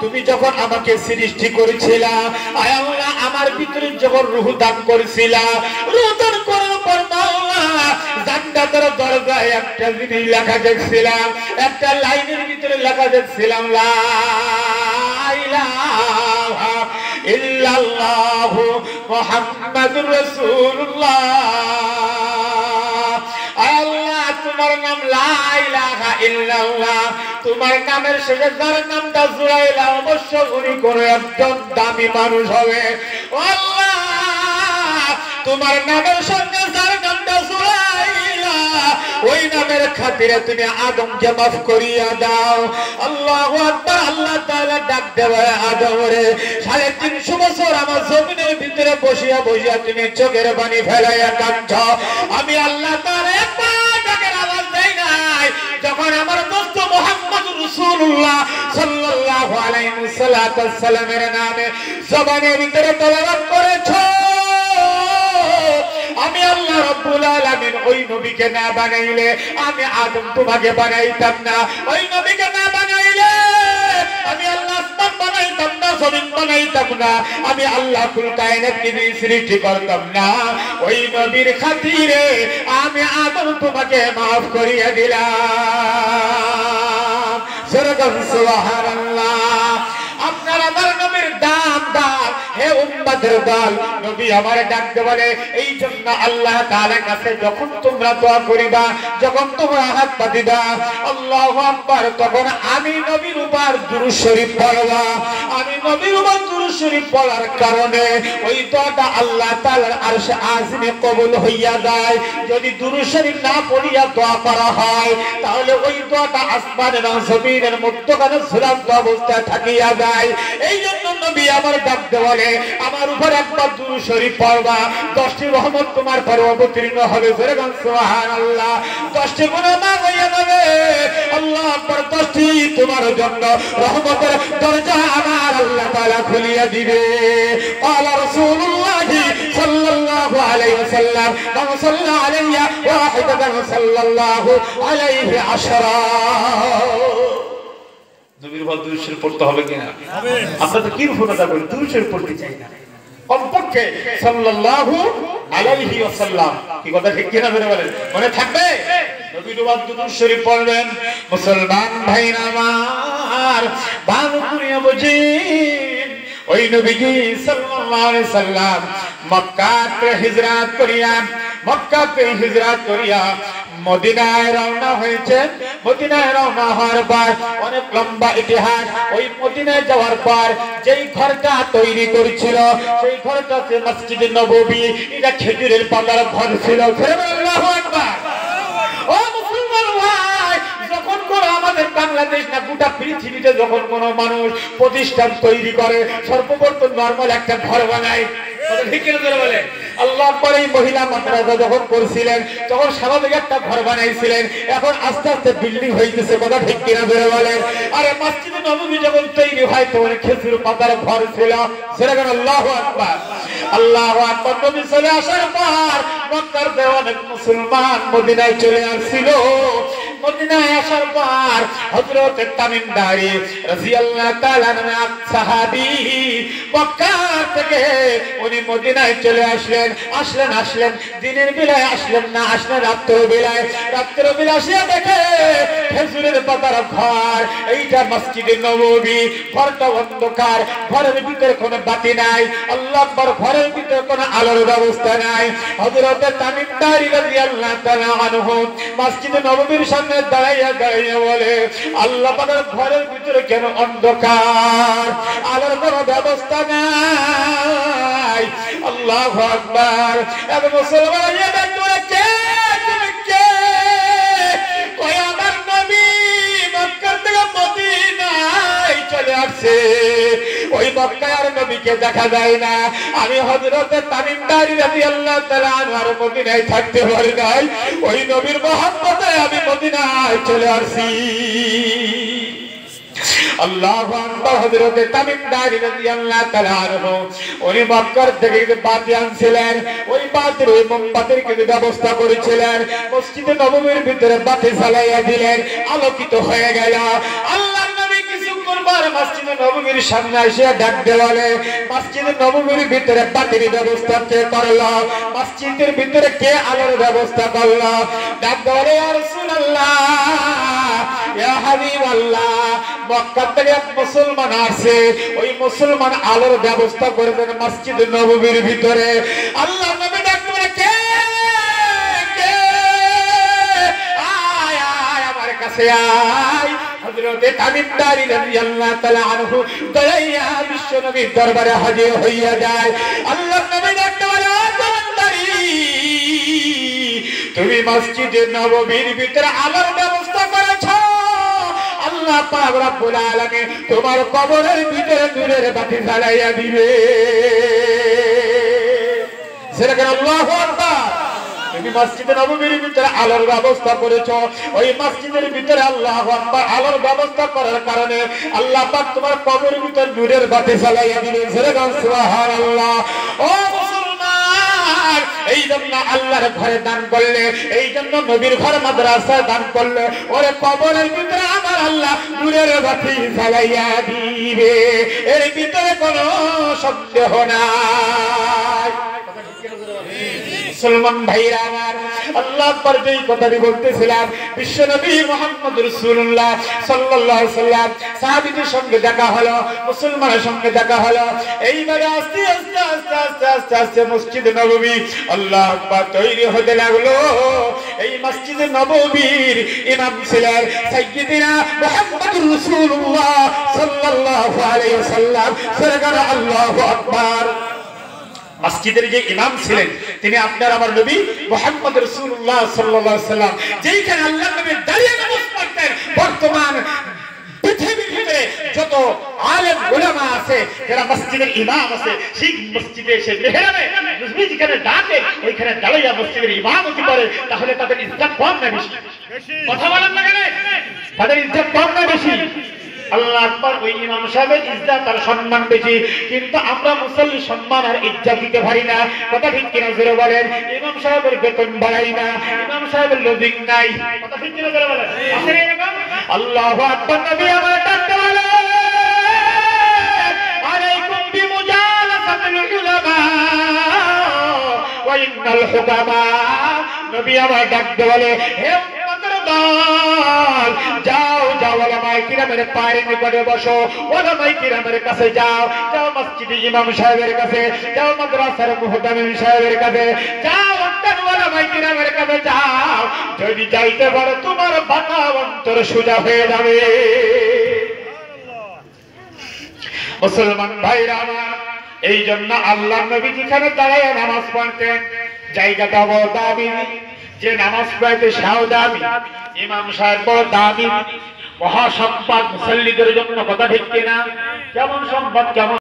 তুমি যখন আমাকে সৃষ্টি করেছিলা, আয় আল্লাহ আমার ভিতরে যখন রূহ দান করেছিলা, রূহ দান করার পর আল্লাহ জান্নাতের দরজায় একটা জিনিস লেখা দেখছিলাম, একটা লাইনের ভিতরে লেখা দেখছিলাম, লা ইলাহা ইল্লাল্লাহু মুহাম্মাদুর রাসূলুল্লাহ। আল্লাহ তোমার নাম লা ইলাহা ইল্লাল্লাহ, তোমার নামের শেষে যার নামটা জুড়াইলা অবশ্য উনি কোনো একজন দামি মানুষ হবে। আল্লাহ তোমার নামের সঙ্গে যার নামটা জুড়াইলা ওই নামের খাতিরে তুমি আদমকে মাফ করিয়া দাও। আল্লাহু আকবার। আল্লাহ তাআলা ডাক দেবে, আদম রে 350 বছর আমার জমিনের ভিতরে বসিয়া বসিয়া তুমি চোখের পানি ফেলাইয়া কাঁদছ, আমি আল্লাহ তাআলা একবার ডাকের আওয়াজ দেই নাই। যখন আমার দোস্ত মুহাম্মদুর রাসূলুল্লাহ সাল্লাল্লাহু আলাইহি ওয়াসাল্লামের নামে জবানের ভিতরে তেলাওয়াত করেছো, আমি আল্লাহ রাব্বুল আলামিন ওই নবীকে না বানাইলে আমি আদম তোমাকে বানাইতাম না, ওই নবীকে না বানাইলে আমি আল্লাহ আসমান বানাইতাম না, জমিন বানাইতাম না, আমি আল্লাহ কুল কায়নাতকে সৃষ্টি করতাম না। ওই নবীর খাতিরে আমি আদম তোমাকে মাফ করিয়ে দিলাম। সুবহানাল্লাহ। আপনার আমার নবীর দাম দাম, হে উম্মতের দল, নবী আমার ডাকতে বলে। এই জন্য আল্লাহ তাআলার কাছে যখন তোমরা দোয়া করিবা, যখন তোমরা হাত পাতিবা আল্লাহু আকবার, তখন আমি নবীর উপর দুরূদ শরীফ পড়বা। আমি নবীর উপর দুরূদ শরীফ পড়ার কারণে ওই দোয়াটা আল্লাহ তাআলার আরশে আজিমে কবুল হইয়া যায়। যদি দুরূদ শরীফ না পড়িয়া দোয়া করা হয় তাহলে ওই দোয়াটা আসমান এবং জমিনের মধ্যখানে ঝুলন্ত অবস্থায় থাকিয়া যায়। এই জন্য নবী আমার ডাকতে বলে, আমার উপর একবার দুরূদ শরীফ পড়বা, 10টি রহমত তোমার পরে অবতীর্ণ হবে। সুবহানাল্লাহ। 10টি গুনাহ মাফ হইয়া যাবে। আল্লাহু আকবার। 10টি তোমার জন্য রহমতের দরজা আমার আল্লাহ তাআলা খুলিয়ে দিবে। ক্বালা রাসূলুল্লাহ সাল্লাল্লাহু আলাইহি ওয়াসাল্লাম, মান সাল্লা আলাইয়া ওয়াহিদাতান সাল্লাল্লাহু আলাইহি আশরা। নবীর উপর দুরূদ শরীফ পড়তে হবে কিনা? হবে। আমরা তো কি রূপটা বলি, দুরূদ শরীফ পড়তে চাই না, কমপক্ষে সাল্লাল্লাহু আলাইহি ওয়াসাল্লাম। কি কথা ঠিক কিনা ধরে বলেন? মনে থাকবে? নবীর উপর দুরূদ শরীফ পড়বেন। মুসলমান ভাইরা আমার, ভালো করে বুঝেন, ওই নবীজি সাল্লাল্লাহু আলাইহি সাল্লাম মক্কাতে হিজরত করিয়া মদিনায় রওনা হয়েছেন। মদিনায় রওনা হওয়ার পর অনেক লম্বা ইতিহাস। ওই মদিনায় যাওয়ার পর যেই ঘরটা তৈরি করেছিল সেই ঘরটা হচ্ছে মসজিদে নববী। এটা খেজুরের পাতার ঘর ছিল। আল্লাহু আকবার। ও মুসলমান ভাই, যখন কোন আমাদের বাংলাদেশ না গোটা পৃথিবীতে যখন কোন মানুষ প্রতিষ্ঠান তৈরি করে সর্বপ্রথম নরমাল একটা ঘর বানায়। আল্লাহ আকবার। এই মহিলা মাদ্রাসা যখন করছিলেন তখন স্বাভাবিক একটা ঘর বানাইছিলেন, এখন আস্তে আস্তে বিল্ডিং হইতেছে। কথা ঠিক কিনা ধরে বলেন? আরে মসজিদে নববী যখন তৈরি হয় তখন খেজুর পাতার ঘর ছিল। সেরকম আল্লাহু আকবার। আল্লাহু আকবার। নবী চলে আসার পর মক্কার অনেক মুসলমান মদিনায় চলে আসছিল। মদিনায় আসার পর হযরত তামিম দারি রাদিয়াল্লাহু তাআলা নামক সাহাবী মক্কা থেকে উনি মদিনায় চলে আসলেন। দিনের বেলায় আসলেন না, আসলেন রাত্রের বেলায়। আসিয়া দেখে খেজুরের পাতার ঘর। এইটা মসজিদে নববী। ঘরটা অন্ধকার, ঘরের ভিতরে কোনো বাতি নাই। আল্লাহু আকবার। ঘরের ভিতরে কোনো আলোর ব্যবস্থা নাই। হযরত তামিম দারি রাদিয়াল্লাহু তাআলা আনহু মসজিদে নববীর সামনে দাঁড়াইয়া বলে, আল্লাহ পাকের ঘরের ভিতরে কেন অন্ধকার, আলোর কোনো ব্যবস্থা নাই? আল্লাহু আকবার। এবং মুসলমান কে তুমি কে? কই আমার নবী মক্কা থেকে মদিনায় চলে আসছে। ওই মক্কায় আর নবীকে দেখা যায় না। আমি হযরত তামিম দারি রাদিয়াল্লাহু তাআলা আনহু মদিনায় থাকতে পারি নাই, ওই নবীর মহব্বতে আমি মদিনায় চলে আসছি। আল্লাহু আকবার। হযরত তামিম দারি রাদিয়াল্লাহু তাআলা আনহু উনি মক্কার থেকে বাতি আনছিলেন। ওই বাতির ওই মোমবাতির কিছু ব্যবস্থা করেছিলেন। মসজিদে নববীর ভিতরে বাতি জ্বালাইয়া দিলেন, আলোকিত হয়ে গেল। আল্লাহর নবী কিছুক্ষণ পর মসজিদে নববীর সামনে এসে ডাক দেওয়ালে মসজিদে নববীর ভিতরে বাতির ব্যবস্থা কে করলো, মসজিদের ভিতরে কে আলোর ব্যবস্থা করলো? ডাক দেওয়ালে ইয়া রাসূলুল্লাহ, ইয়া হাবিবাল্লাহ, মক্কা থেকে এক মুসলমান আসে, ওই মুসলমান আলোর ব্যবস্থা করবেন মসজিদে নববীর ভিতরে। আল্লাহ নবী ডাক দেওয়ালে কে কে আয় আয় আমার কাছে আয়। হযরতে তামিমদারি রাদিয়াল্লাহু তাআলা আনহু দয়াইয়া বিশ্ব নবীর দরবারে হাজির হইয়া যায়। আল্লাহর নবী ডাকতে বলে, তামিমদারি, তুমি মসজিদে নববীর ভিতরে আলোর ব্যবস্থা করেছো, আল্লাহ পাক রব্বুল আলামিন তোমার কবরের ভিতরে নূরের বাতি জ্বালাইয়া দিবে। সেরকম আল্লাহু আকবার। তুমি মসজিদে নববীর ভিতরে আলোর ব্যবস্থা করেছো, ওই মসজিদের ভিতরে আল্লাহু আকবার আলোর ব্যবস্থা করার কারণে আল্লাহ পাক তোমার কবরের ভিতরে নূরের বাতি জ্বালাইয়া দিবেন। সেরকম সুবহানাল্লাহ। ও মুসলমান, এই জন্য আল্লাহর ঘরে দান করলে, এই জন্য নবীর ঘর মাদ্রাসায় দান করলে, ওরে কবরের ভিতরে আমার আল্লাহ নূরের বাতি জ্বালাইয়া দিবে, এর ভিতরে কোনো সন্দেহ নাই। মুসলমান ভাইরা আমার, আল্লাহ আকবার, যেই কথাটি বলতেছিলাম, বিশ্বনবী মুহাম্মদ রাসূলুল্লাহ সাল্লাল্লাহু আলাইহি সাল্লাম সাহাবীদের সঙ্গে দেখা হলো, মুসলমানের সঙ্গে দেখা হলো। এইবারে আস্তে আস্তে আস্তে আস্তে আস্তে আস্তে মসজিদ নববী আল্লাহ আকবার তৈরি হতে লাগলো। এই মসজিদ নববীর ইমাম ছিলেন সাইয়্যিদিনা মুহাম্মদুর রাসূলুল্লাহ সাল্লাল্লাহু আলাইহি ওয়াসাল্লাম। সরকার আল্লাহু আকবার। মসজিদের যে ইমাম ছিলেন তিনি আপনার আমার নবী মুহাম্মদ রাসূলুল্লাহ সাল্লাল্লাহু আলাইহি ওয়াসাল্লাম। যেইখানে আল্লাহর নবী দাঁড়িয়ে নামাজ পড়তেন, বর্তমান পৃথিবীর ভিতরে যত আলেম উলামা আছে, যারা মসজিদের ইমাম আছে, সেই মসজিদে এসে মেহরাবে নবী যেখানে ডাকে ওইখানে দাঁড়িয়ে মসজিদের ইমামতি করে, তাহলে তাদের ইজ্জত কম না বেশি? কথা বলেন না কেন? তাদের ইজ্জত কম না বেশি? আল্লাহ আকবার। ওই ইমাম সাহেবের ইজ্জত আর সম্মান বেশি, কিন্তু আমরা মুসল্লি সম্মান আর ইজ্জত দিতে পারি না। কথা ঠিক কিনা জোরে বলেন? ইমাম সাহেবের বেতন বাড়াই না, ইমাম সাহেবের লজিক নাই। কথা ঠিক কিনা জোরে বলেন? আছে এরকম? আল্লাহু আকবার। নবী আমার ডাকতে বলে, আলাইকুম বিমুজালাসাতিল উলামা ওয়া ইন্নাল হুকামা। নবী আমার ডাকতে বলে, হে যাও যাও ওলামায়ে কিরামের পায়ের নিকটে বসো, ওলামায়ে কিরামের কাছে যাও, যাও মসজিদে ইমাম সাহেবের কাছে, যাও মাদ্রাসার মুহতামিম সাহেবের কাছে, যাও ওলামায়ে কিরামের কাছে যাও। যদি যাইতে পারো তোমার বাঁকা অন্তর সোজা হয়ে যাবে। মুসলমান ভাইরা আমার, এই জন্য আল্লাহর নবী যেখানে দাঁড়ায় নামাজ পড়তেন, জায়গাটা বড় দামি, যে নামাজ পড়াইতে সেও দামি, ইমাম সাহেব বড় দামি, মহাসম্পদ মুসল্লিদের জন্য। কথা ঠিক কিনা? কেমন সম্পদ, কেমন